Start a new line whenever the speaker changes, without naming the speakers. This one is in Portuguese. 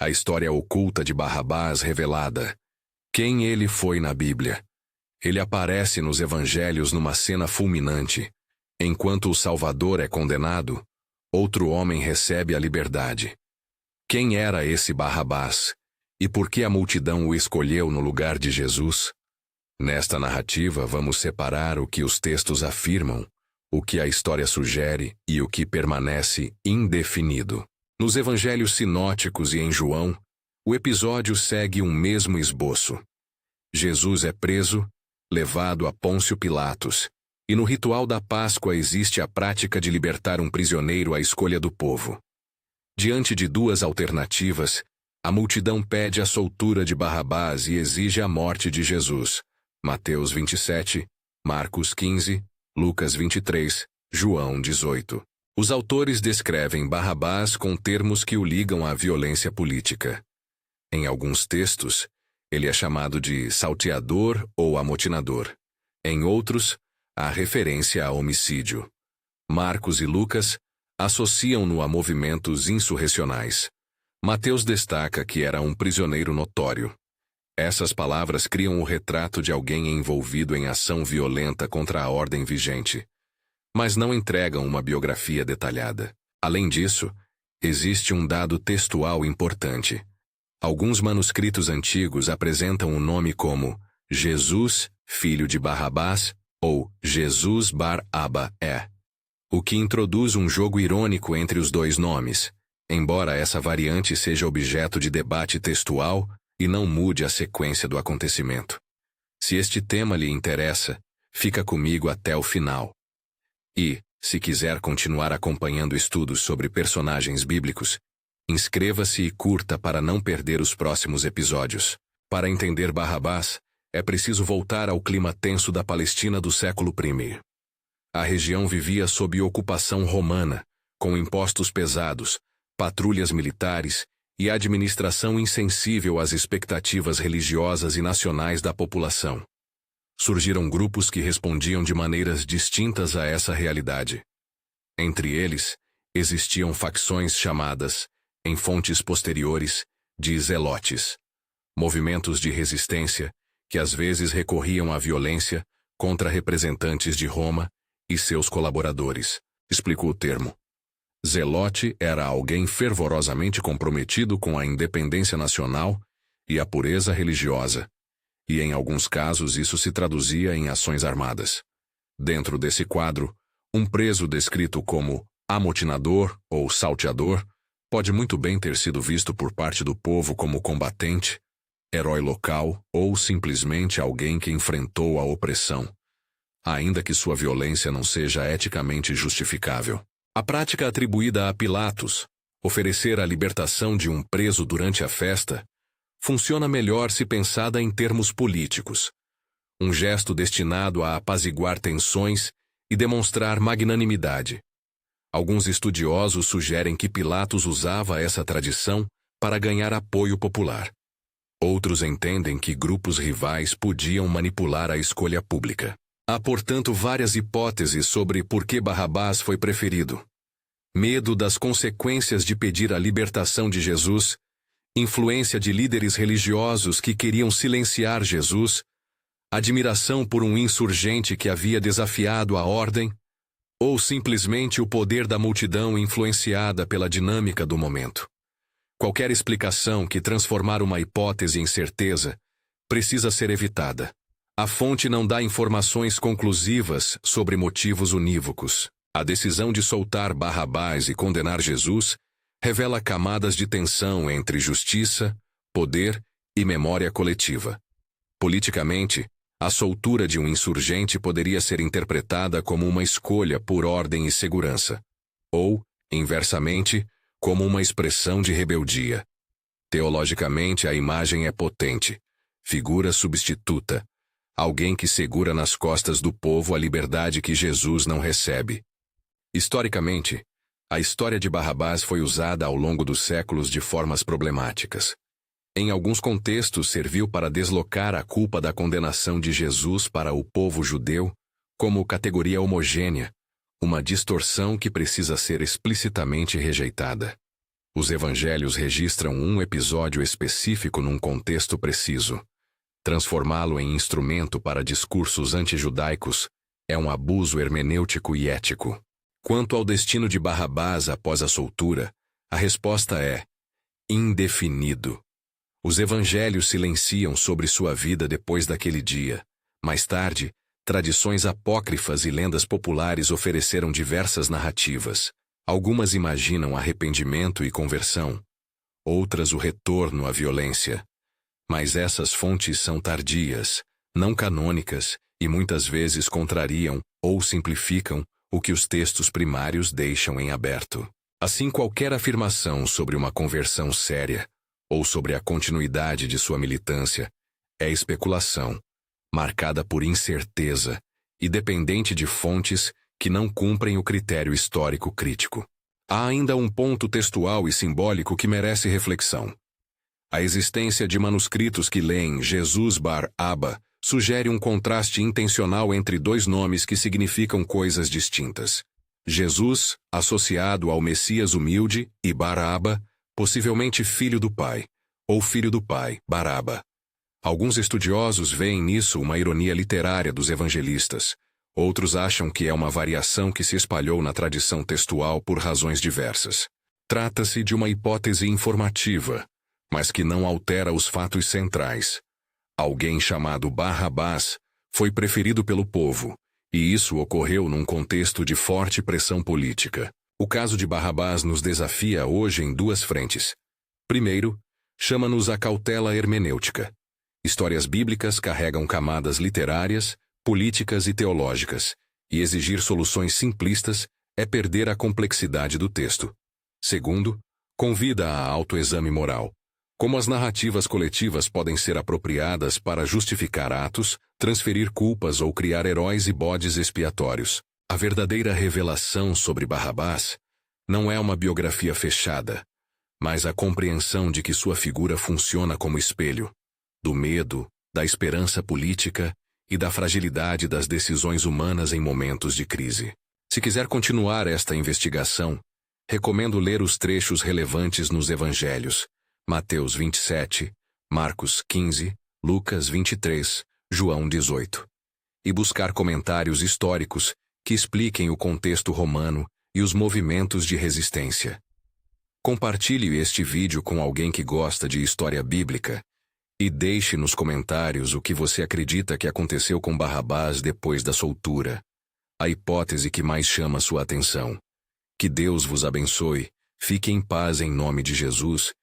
A história oculta de Barrabás revelada. Quem ele foi na Bíblia? Ele aparece nos evangelhos numa cena fulminante. Enquanto o Salvador é condenado, outro homem recebe a liberdade. Quem era esse Barrabás? E por que a multidão o escolheu no lugar de Jesus? Nesta narrativa, vamos separar o que os textos afirmam, o que a história sugere e o que permanece indefinido. Nos evangelhos sinóticos e em João, o episódio segue um mesmo esboço. Jesus é preso, levado a Pôncio Pilatos, e no ritual da Páscoa existe a prática de libertar um prisioneiro à escolha do povo. Diante de duas alternativas, a multidão pede a soltura de Barrabás e exige a morte de Jesus. Mateus 27, Marcos 15, Lucas 23, João 18. Os autores descrevem Barrabás com termos que o ligam à violência política. Em alguns textos, ele é chamado de salteador ou amotinador. Em outros, há referência a homicídio. Marcos e Lucas associam-no a movimentos insurrecionais. Mateus destaca que era um prisioneiro notório. Essas palavras criam o retrato de alguém envolvido em ação violenta contra a ordem vigente, mas não entregam uma biografia detalhada. Além disso, existe um dado textual importante. Alguns manuscritos antigos apresentam o nome como Jesus, filho de Barrabás, ou Jesus Bar-Aba-É, o que introduz um jogo irônico entre os dois nomes, embora essa variante seja objeto de debate textual e não mude a sequência do acontecimento. Se este tema lhe interessa, fica comigo até o final. E, se quiser continuar acompanhando estudos sobre personagens bíblicos, inscreva-se e curta para não perder os próximos episódios. Para entender Barrabás, é preciso voltar ao clima tenso da Palestina do século I. A região vivia sob ocupação romana, com impostos pesados, patrulhas militares e administração insensível às expectativas religiosas e nacionais da população. Surgiram grupos que respondiam de maneiras distintas a essa realidade. Entre eles, existiam facções chamadas, em fontes posteriores, de zelotes, movimentos de resistência que às vezes recorriam à violência contra representantes de Roma e seus colaboradores. Explico o termo. Zelote era alguém fervorosamente comprometido com a independência nacional e a pureza religiosa, e em alguns casos isso se traduzia em ações armadas. Dentro desse quadro, um preso descrito como amotinador ou salteador pode muito bem ter sido visto por parte do povo como combatente, herói local ou simplesmente alguém que enfrentou a opressão, ainda que sua violência não seja eticamente justificável. A prática atribuída a Pilatos, oferecer a libertação de um preso durante a festa, funciona melhor se pensada em termos políticos. Um gesto destinado a apaziguar tensões e demonstrar magnanimidade. Alguns estudiosos sugerem que Pilatos usava essa tradição para ganhar apoio popular. Outros entendem que grupos rivais podiam manipular a escolha pública. Há, portanto, várias hipóteses sobre por que Barrabás foi preferido. Medo das consequências de pedir a libertação de Jesus, influência de líderes religiosos que queriam silenciar Jesus, admiração por um insurgente que havia desafiado a ordem, ou simplesmente o poder da multidão influenciada pela dinâmica do momento. Qualquer explicação que transformar uma hipótese em certeza precisa ser evitada. A fonte não dá informações conclusivas sobre motivos unívocos. A decisão de soltar Barrabás e condenar Jesus revela camadas de tensão entre justiça, poder e memória coletiva. Politicamente, a soltura de um insurgente poderia ser interpretada como uma escolha por ordem e segurança, ou, inversamente, como uma expressão de rebeldia. Teologicamente, a imagem é potente, figura substituta, alguém que segura nas costas do povo a liberdade que Jesus não recebe. Historicamente, a história de Barrabás foi usada ao longo dos séculos de formas problemáticas. Em alguns contextos, serviu para deslocar a culpa da condenação de Jesus para o povo judeu como categoria homogênea, uma distorção que precisa ser explicitamente rejeitada. Os evangelhos registram um episódio específico num contexto preciso. Transformá-lo em instrumento para discursos antijudaicos é um abuso hermenêutico e ético. Quanto ao destino de Barrabás após a soltura, a resposta é indefinido. Os evangelhos silenciam sobre sua vida depois daquele dia. Mais tarde, tradições apócrifas e lendas populares ofereceram diversas narrativas. Algumas imaginam arrependimento e conversão, outras o retorno à violência. Mas essas fontes são tardias, não canônicas e muitas vezes contrariam ou simplificam o que os textos primários deixam em aberto. Assim, qualquer afirmação sobre uma conversão séria ou sobre a continuidade de sua militância é especulação, marcada por incerteza e dependente de fontes que não cumprem o critério histórico crítico. Há ainda um ponto textual e simbólico que merece reflexão. A existência de manuscritos que leem Jesus bar Abba sugere um contraste intencional entre dois nomes que significam coisas distintas. Jesus, associado ao Messias humilde, e bar Abba, possivelmente filho do pai, ou filho do pai, Baraba. Alguns estudiosos veem nisso uma ironia literária dos evangelistas. Outros acham que é uma variação que se espalhou na tradição textual por razões diversas. Trata-se de uma hipótese informativa, mas que não altera os fatos centrais. Alguém chamado Barrabás foi preferido pelo povo, e isso ocorreu num contexto de forte pressão política. O caso de Barrabás nos desafia hoje em duas frentes. Primeiro, chama-nos à cautela hermenêutica. Histórias bíblicas carregam camadas literárias, políticas e teológicas, e exigir soluções simplistas é perder a complexidade do texto. Segundo, convida a autoexame moral. Como as narrativas coletivas podem ser apropriadas para justificar atos, transferir culpas ou criar heróis e bodes expiatórios. A verdadeira revelação sobre Barrabás não é uma biografia fechada, mas a compreensão de que sua figura funciona como espelho do medo, da esperança política e da fragilidade das decisões humanas em momentos de crise. Se quiser continuar esta investigação, recomendo ler os trechos relevantes nos evangelhos, Mateus 27, Marcos 15, Lucas 23, João 18, e buscar comentários históricos que expliquem o contexto romano e os movimentos de resistência. Compartilhe este vídeo com alguém que gosta de história bíblica e deixe nos comentários o que você acredita que aconteceu com Barrabás depois da soltura, a hipótese que mais chama sua atenção. Que Deus vos abençoe, fique em paz em nome de Jesus